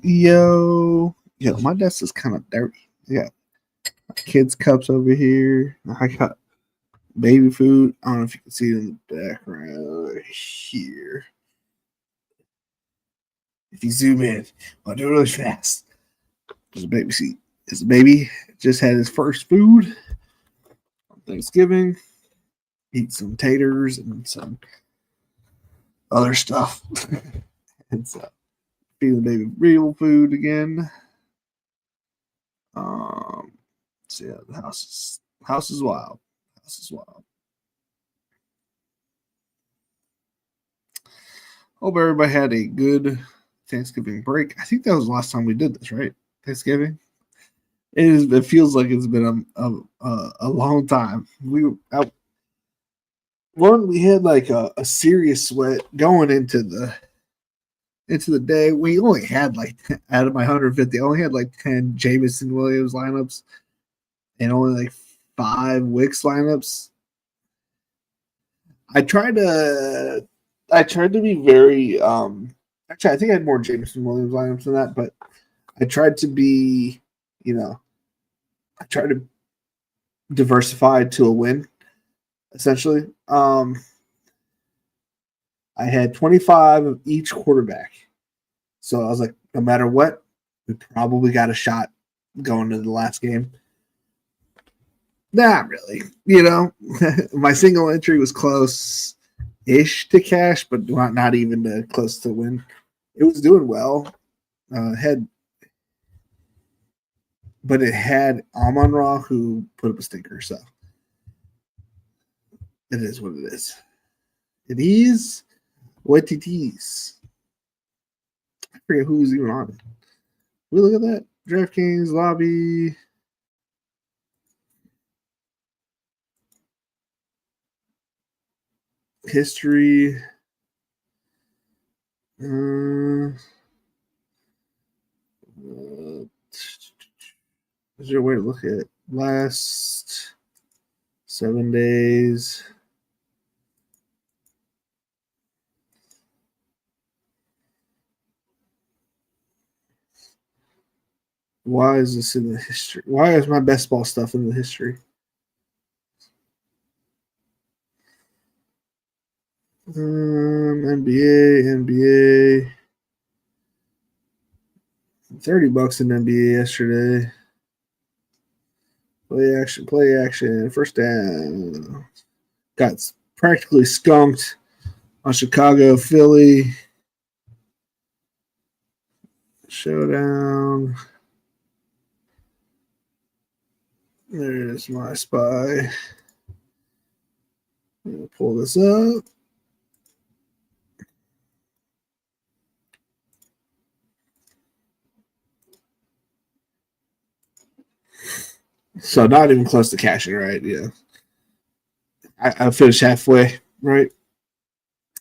Yo, my desk is kind of dirty. Yeah, kids' cups over here. I got baby food. I don't know if you can see it in the background right here. If you zoom in, I'll do it really fast. There's a baby seat. This baby just had his first food on Thanksgiving. Eat some taters and some other stuff. And so feeding the baby real food again. So yeah, the house is wild. House is wild. Hope everybody had a good Thanksgiving break. I think that was the last time we did this, right? Thanksgiving. It is. It feels like it's been a long time. We had like a serious sweat going into the day. We only had like out of my 150, I only had like 10 Jameson Williams lineups and only like 5 Wicks lineups. I tried to be very actually I think I had more Jameson Williams lineups than that, but I tried to be, I tried to diversify to a win, essentially. I had 25 of each quarterback. So I was like, no matter what, we probably got a shot going to the last game. Not really. My single entry was close-ish to cash, but not even close to win. It was doing well. But it had Amon-Ra who put up a stinker. So it is what it is. It is what it is. I forget who was even on it. We look at that. DraftKings lobby. History. Is there a way to look at last 7 days? Why is this in the history? Why is my best ball stuff in the history? NBA. $30 in NBA yesterday. Play action. First down. Got practically skunked on Chicago, Philly. Showdown. There's my spy. I'm gonna pull this up. So not even close to cashing, right? Yeah. I finished halfway, right?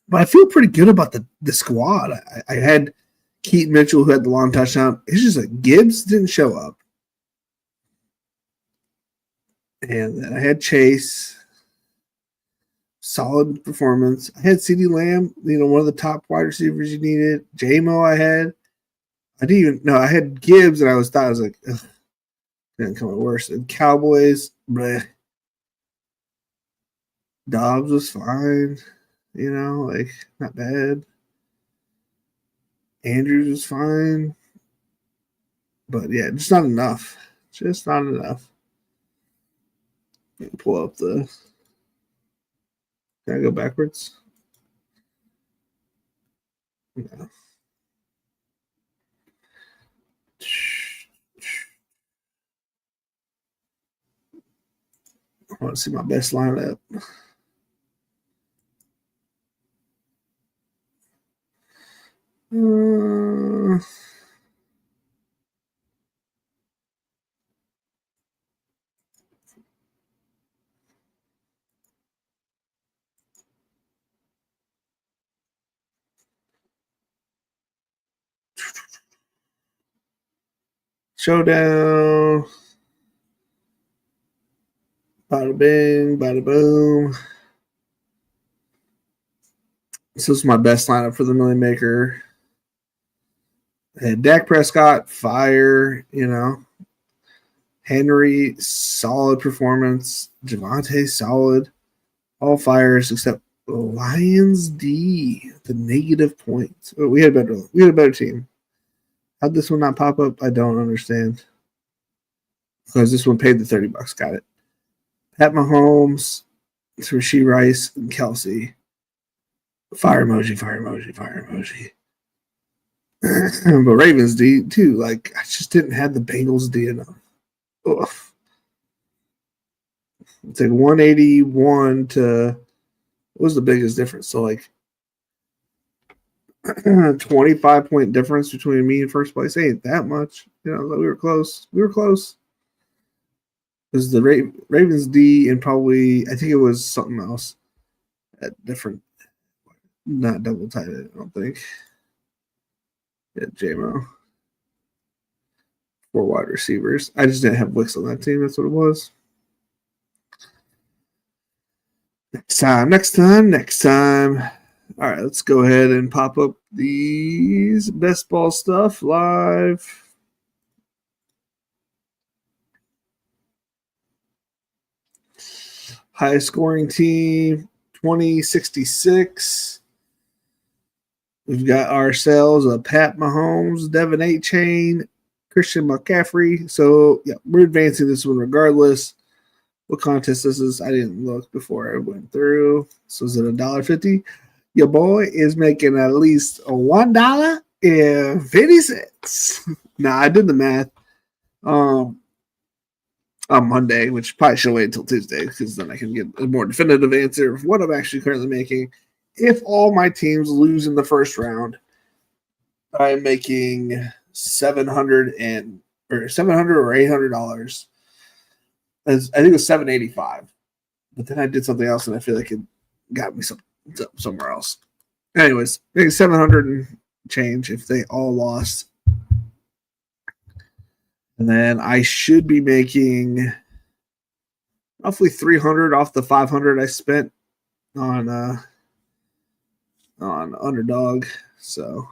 But I feel pretty good about the squad. I had Keaton Mitchell who had the long touchdown. It's just like Gibbs didn't show up. And then I had Chase. Solid performance. I had CeeDee Lamb, one of the top wide receivers you needed. J-Mo I had. I didn't even know. I had Gibbs, and I was like, ugh, didn't come out worse. And Cowboys, bleh. Dobbs was fine. Not bad. Andrews was fine. But yeah, just not enough. Just not enough. Pull up the. Can I go backwards? No. I want to see my best lineup. Showdown. Bada bing, bada boom. This was my best lineup for the Million Maker. I had Dak Prescott, fire, Henry, solid performance. Javonte, solid. All fires except Lions D, the negative points. Oh, we had a better team. How'd this one not pop up? I don't understand. Because this one paid the $30. Got it. Pat Mahomes, Rashee Rice, and Kelsey. Fire emoji, fire emoji, fire emoji. But Ravens D too. Like, I just didn't have the Bengals D enough. Ugh. It's like 181 to what was the biggest difference? So like 25-point difference between me and first place. Ain't that much. We were close. We were close. Because the Ravens D and probably I think it was something else at different, not double tight. I don't think. Yeah, JMO. 4 wide receivers. I just didn't have Wicks on that team. That's what it was. Next time. All right, let's go ahead and pop up these best ball stuff live. Highest scoring team, 2066. We've got ourselves a Pat Mahomes, Devin Achane, Christian McCaffrey. So, yeah, we're advancing this one regardless. What contest this is, I didn't look before I went through. So, is it $1.50? Your boy is making at least $1.50. Nah, I did the math on Monday, which probably should wait until Tuesday because then I can get a more definitive answer of what I'm actually currently making. If all my teams lose in the first round, I'm making $700 or $800. I think it was $785, but then I did something else and I feel like it got me somewhere else. Anyways, maybe 700 and change if they all lost. And then I should be making roughly 300 off the 500 I spent on Underdog. So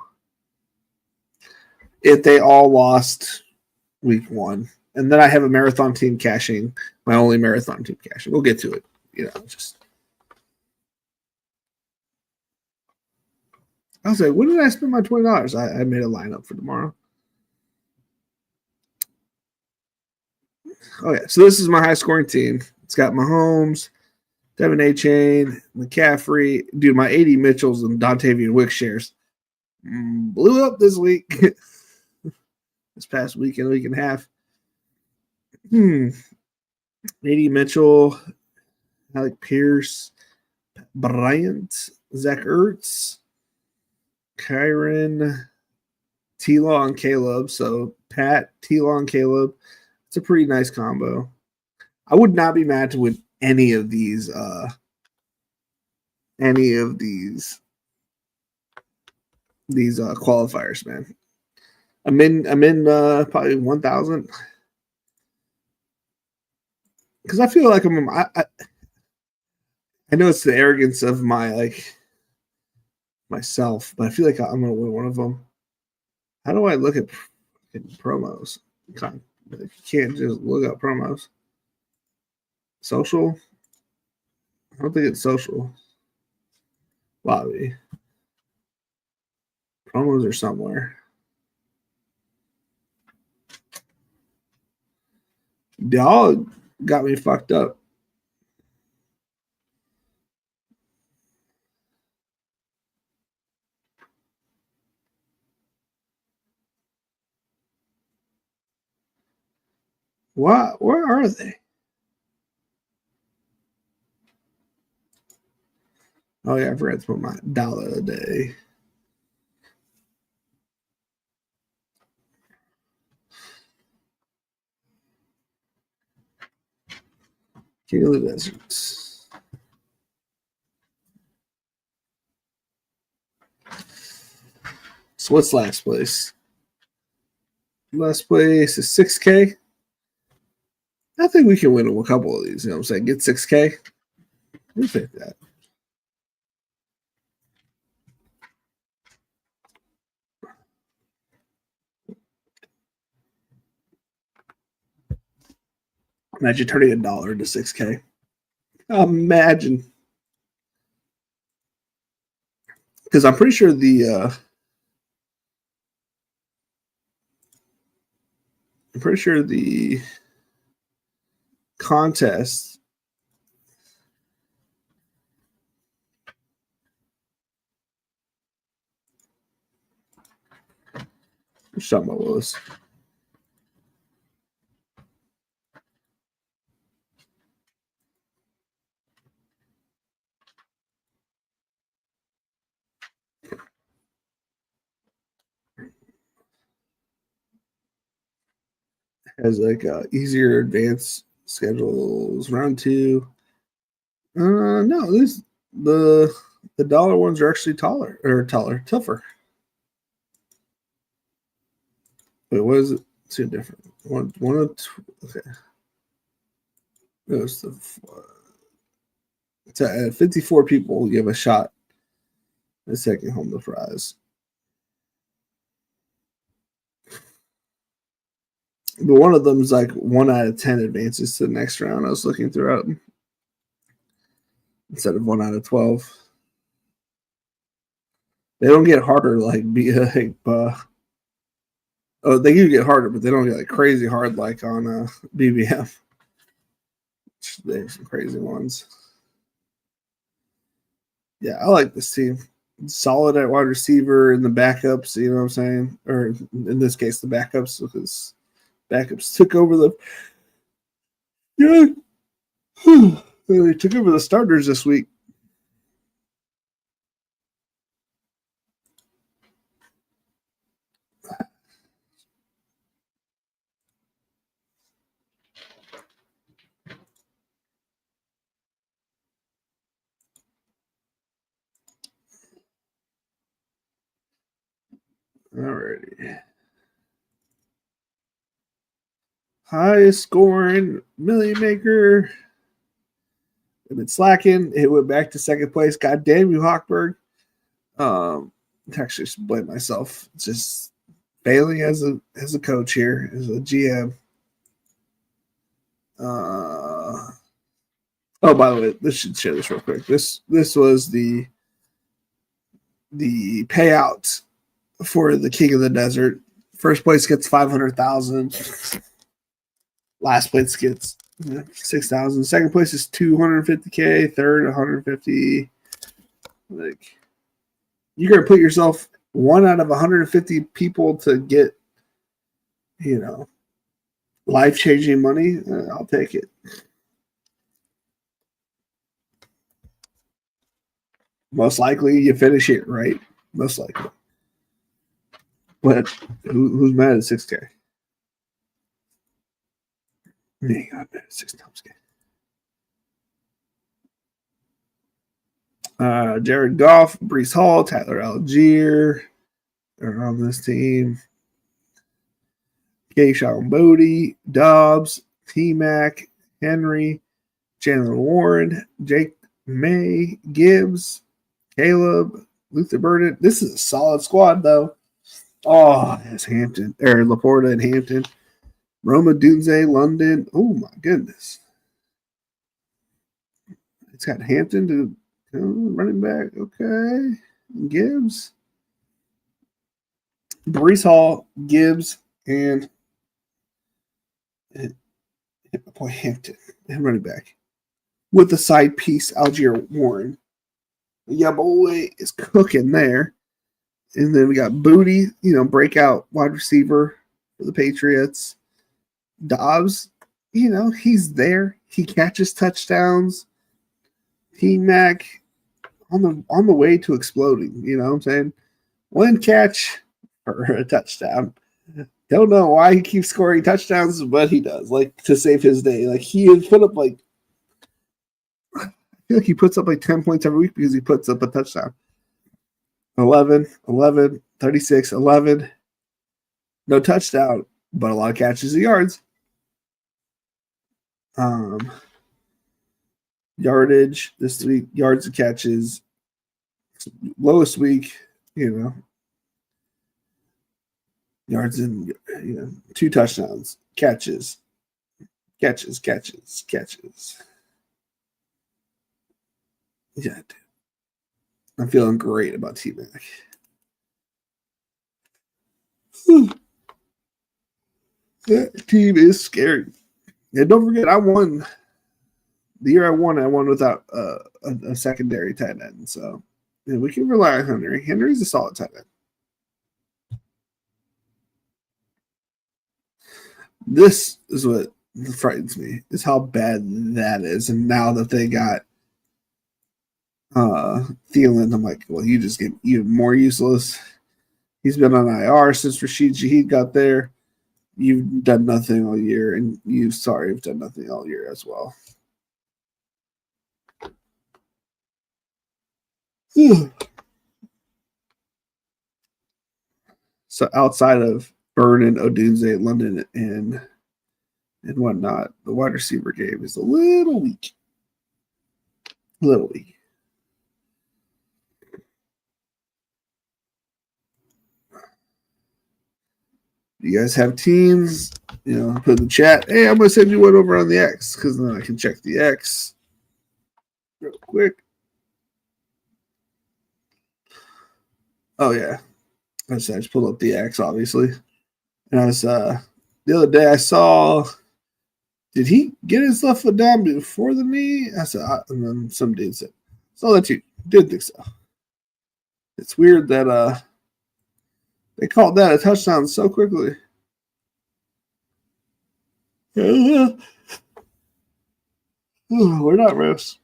if they all lost week 1, and then I have a marathon team cashing, my only marathon team cashing. We'll get to it. I was like, when did I spend my $20? I made a lineup for tomorrow. Oh, yeah. So this is my high-scoring team. It's got Mahomes, Devin Achane, McCaffrey. Dude, my 80 Mitchells and Dontavian Wick shares blew up this week. This past week and a half. 80 Mitchell, Alec Pierce, Bryant, Zach Ertz, Kyron, T-Law, and Caleb. So Pat, T-Law, and Caleb. It's a pretty nice combo. I would not be mad to win any of these qualifiers, man. I'm in probably 1,000 because I feel like I know it's the arrogance of myself, but I feel like I'm gonna win one of them. How do I look at promos? You can't just look up promos. Social? I don't think it's social. Lobby. Promos are somewhere. Y'all got me fucked up. What? Where are they? Oh yeah, I forgot to put my dollar a day. King of the Deserts. So what's last place? Last place is 6K. I think we can win a couple of these. You know what I'm saying? Get 6K. We take that. Imagine turning $1 into $6K. Imagine. Because I'm pretty sure the contest talking about Willis. Has like easier advanced schedules. Round 2. No, the dollar ones are actually tougher. Wait, what is it? Two different. Okay. It was at 54 people, you have a shot at taking home the prize. But one of them is like 1 out of 10 advances to the next round. I was looking throughout instead of 1 out of 12. They don't get harder like they do get harder, but they don't get like crazy hard like on BBM. There's some crazy ones. Yeah, I like this team. Solid at wide receiver and the backups, you know what I'm saying? Or in this case, the backups, because backups took over the they took over the starters this week. Alrighty. Highest scoring million maker. I've been slacking. It went back to second place. God damn you, Hochberg. Actually, just blame myself. It's just failing as a coach here, as a GM. Oh, by the way, this should share this real quick. This was the payout for the King of the Desert. First place gets 500,000. Last place gets 6,000. Second place is 250K. Third, 150. Like, you're gonna put yourself 1 out of 150 people to get, life-changing money. I'll take it. Most likely, you finish it right. Most likely. But who's mad at 6K? Me, I'm mad at 6 times K. Jared Goff, Breece Hall, Tyler Algier are on this team. Kayshon Boutte, Dobbs, T-Mac, Henry, Chandler Warren, Jake May, Gibbs, Caleb, Luther Burden. This is a solid squad, though. Oh, it's Hampton, or Laporta and Hampton. Roma Dunze, London. Oh, my goodness. It's got Hampton to running back. Okay. Gibbs. Breece Hall, Gibbs, and boy, Hampton and running back. With the side piece, Algier Warren. Yeah, boy is cooking there. And then we got Boutte, breakout wide receiver for the Patriots. Dobbs, he's there. He catches touchdowns. T-Mac on the way to exploding. You know what I'm saying? One catch for a touchdown. Don't know why he keeps scoring touchdowns, but he does. Like, to save his day. Like, he has put up I feel like he puts up 10 points every week because he puts up a touchdown. 11, 36, 11. No touchdown, but a lot of catches and yards. Yardage this week, yards and catches. Lowest week, yards and 2 touchdowns, catches. Catches. Yeah, dude. I'm feeling great about T-Mac. That team is scary. And don't forget, I won. The year I won without a secondary tight end. So we can rely on Henry. Henry's a solid tight end. This is what frightens me, is how bad that is. And now that they got Thielen, I'm like, well, you just get even more useless. He's been on IR since Rashid Shaheed got there. You've done nothing all year, and you've done nothing all year as well. So outside of Vernon, Odunze, London, and whatnot, the wide receiver game is a little weak. You guys have teams, put in the chat. Hey, I'm going to send you one over on the X because then I can check the X real quick. Oh, yeah. I just pulled up the X, obviously. And I was, the other day I saw, did he get his left foot down before the knee? I said, and then some dude said, so that you did think so. It's weird that they called that a touchdown so quickly. We're not refs.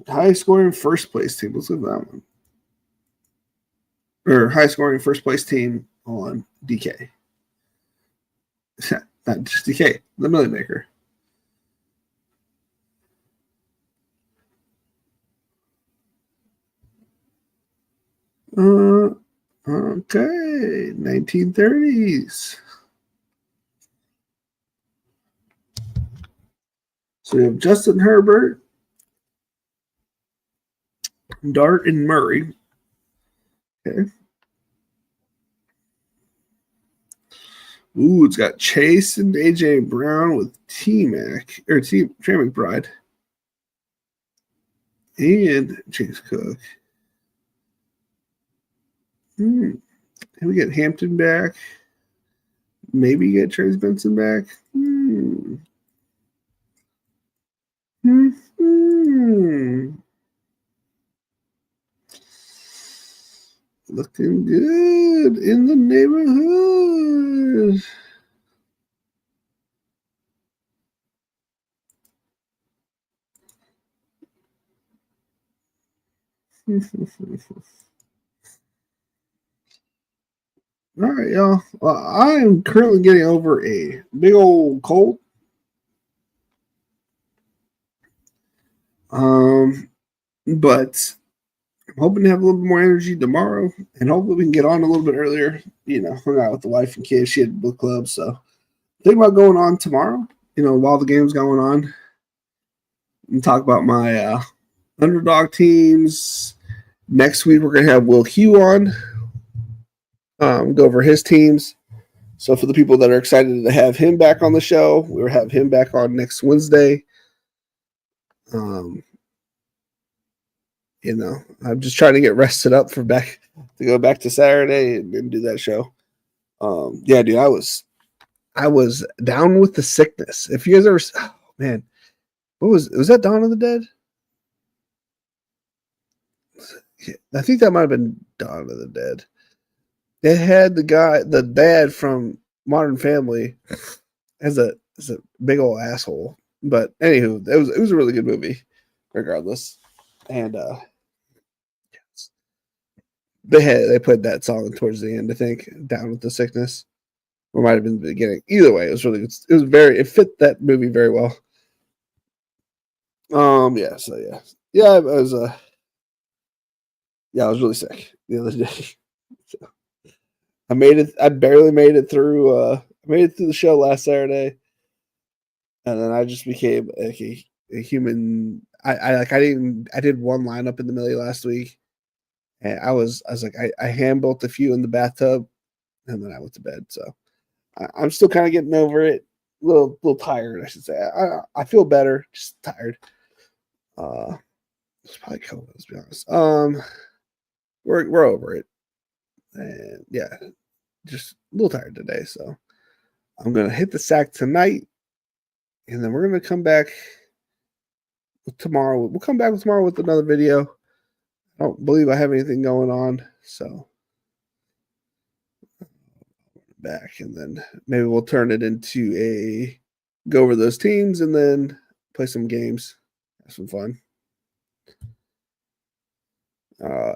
High scoring first place team. Let's look at that one. Or high scoring first place team on DK. Not just DK, the Millie Maker. Okay, 1930s. So we have Justin Herbert, Dart, and Murray. Okay. Ooh, it's got Chase and AJ Brown with T-Mac, or Trey McBride. And Chase Cook. Can we get Hampton back? Maybe get Trace Benson back? Looking good in the neighborhood. All right, y'all. Well, I am currently getting over a big old cold. But I'm hoping to have a little bit more energy tomorrow, and hopefully we can get on a little bit earlier. Hung out with the wife and kids. She had book club, so think about going on tomorrow. While the game's going on, and talk about my underdog teams. Next week we're gonna have Will Hugh on. Go over his teams. So for the people that are excited to have him back on the show, we'll have him back on next Wednesday. I'm just trying to get rested up to go back to Saturday and do that show. Yeah, dude, I was down with the sickness. If you guys ever, man, was that Dawn of the Dead? I think that might have been Dawn of the Dead. It had the dad from Modern Family as a big old asshole. But anywho, it was a really good movie, regardless. And they put that song towards the end, I think, Down with the Sickness. Or might have been the beginning. Either way, it was really good. It fit that movie very well. Yeah, so yeah. Yeah, I was I was really sick the other day. So I barely made it through the show last Saturday. And then I just became a human I did one lineup in the Millie last week, and I was like I hand built a few in the bathtub, and then I went to bed. So I'm still kind of getting over it. A little tired, I should say. I feel better, just tired. It's probably COVID. Let's be honest. We're over it, and yeah, just a little tired today. So I'm gonna hit the sack tonight, and then we're gonna come back tomorrow. We'll come back tomorrow with another video. I don't believe I have anything going on, so back, and then maybe we'll turn it into a go over those teams and then play some games, have some fun.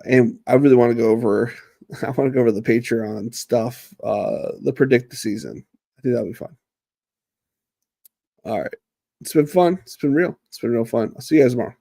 And I really want to go over. I want to go over the Patreon stuff. The predict the season. I think that'll be fun. All right, it's been fun. It's been real. It's been real fun. I'll see you guys tomorrow.